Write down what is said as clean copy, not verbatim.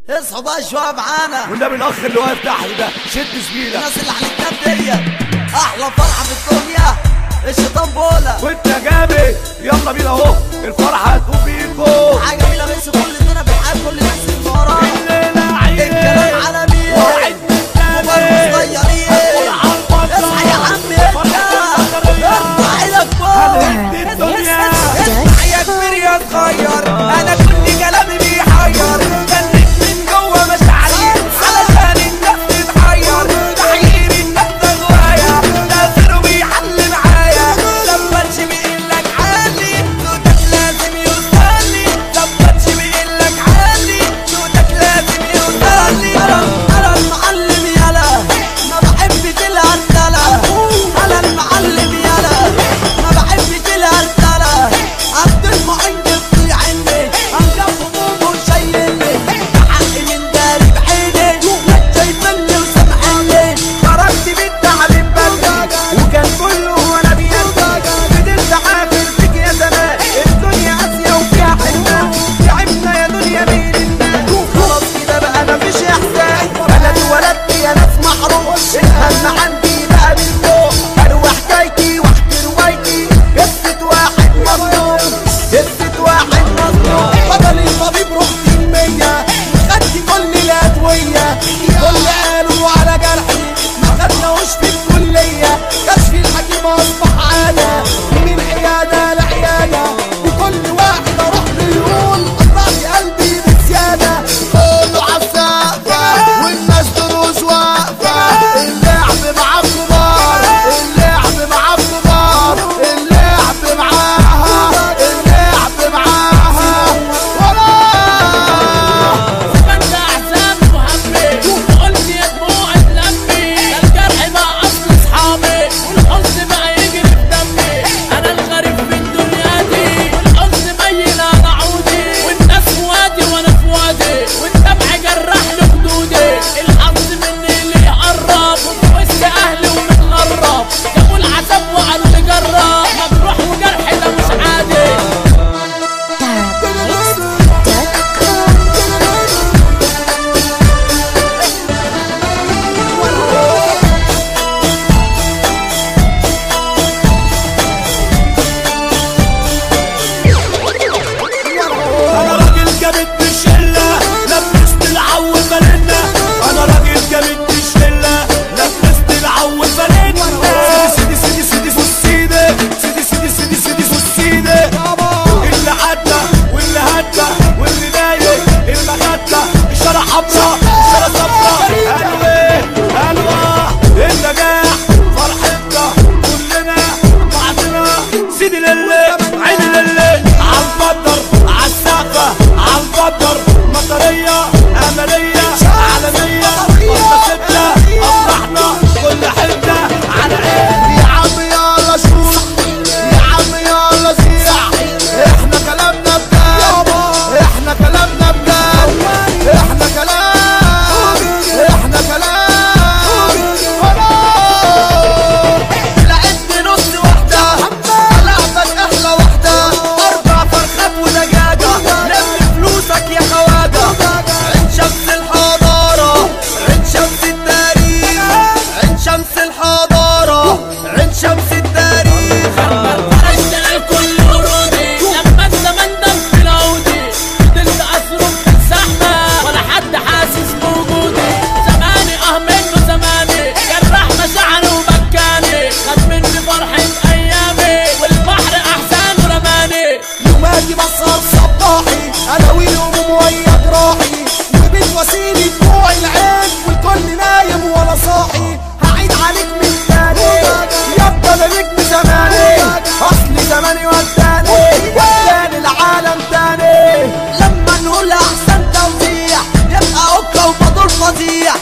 اصحوا بقى شويه معانا والنبي الاخ اللي واقف تحت ده شد زميلك. الناس اللي على الكتاب دي احلى فرحه في الدنيا الشيطان بولا وانت جامد يلا بينا اهو الفرحه هتقوم بيكو حاجه جميله بس كل الدنيا بتحب كل الناس اللي وراها الليله عيد الكلام عالمي وعد وبرضه صغيرين اصحى يا عم ارفع ايدك فوق الدنيا اصحى يا كبير يا صغير انا كل كلامي بيحير جنك من جوه مشاعري علشان الناس تتحير تحيير الناس ده جوايا تاثيره بيحل معايا لما امشي بيقول لك عالي صوتك لازم يوصل لي لما امشي بيقول لك عالي صوتك لازم يوصل لي انا المعلم يالا ما بحبش الهرتله انا المعلم يالا ما بحبش الهرتله عبد المعين بيطيع عني انجب همومه وشايلني حقي من داري بعيني لا شايفني وسامحني خرجت من التعليم بدري وكان كله وانا بيدي فضلت عافر فيك يا زمان الدنيا قاسيه وفيها حرمان تعبنا يا دنيا بين الناس خلاص كده بقى مفيش احسان انا اتولدت يا ناس محروم الهم عندي بقى من فوق اروح حكايتي واحكي روايتي قصه واحد مظلوم قصه واحد مظلوم بدل الطبيب رحت المية خدت كل الادويه كل قالوا على جرحي ما خدناهوش في الكليه كشف الحكيم اصبح عاده من عياده لعياده وكل واحد اروح له يقول قطعت قلبي بزياده كله عالسقفه والناس دروس واقفه اللعب مع الكبار اللعب مع الكبار اللعب معاها اللعب معاها فانت احزان وهمي وقلت يا دموع تلمي ده الجرح بقى اصل اصحابي والحزن بقى يجري في دمي انا الغريب في الدنيا دي والحزن ميل على عودي والناس في وادي وانا في وادي والدمع جرح له خدودي الحظ مني اللي يقرب وفي وسط اهلي ومتغرب جابوا العذاب وقالوا لي جرب مجروح وجرح ده مش عادي انا راجل جامد بالشله لبست العو فلنا انا راجل جامد بالشله لبست العو فلنا سيدي سيدي سيدي سيدي سيدي سيدي سيدي سيدي سيدي اللي عدى واللي هدى واللي نايم اللي غدى اشاره حمراء اشاره صفراء الوه النجاح فرحتنا كلنا بعضنا سيدي لله عيني لله عالبدر عالسقفه عالبدر مطريه امليه عالميه وسط ستة افرحنا كل حته على عين يا عم يلا شوف يا عم يلا سيح احنا كلامنا بجد احنا كلامنا بجد احنا كلام لعبت نص واحدة لعبك احلى واحدة 4 فرخات ودجاجة لم فلوسك يا خواجة عين شمس الحضارة عين شمس التاريخ عين شمس الحضارة عين شمس التاريخ اشتغل كل ورودي لما الزمن دم في العودي فضلت اصرف في الزحمه ولا حد حاسس بوجودي زماني منه زماني جرح مشاعري وبكاني خد مني فرحه ايامي والبحر احزان ورماني يوماتي بسهر صباحي انا ويوم ويا جراحي وبين وسيلي دموع العين والكل نايم وانا صاحي هعيد عليك من تاني يفضل نجم زماني اصل زماني وداني العالم تاني لما نقول احسن توزيع يبقى اوكا وفضل فظيع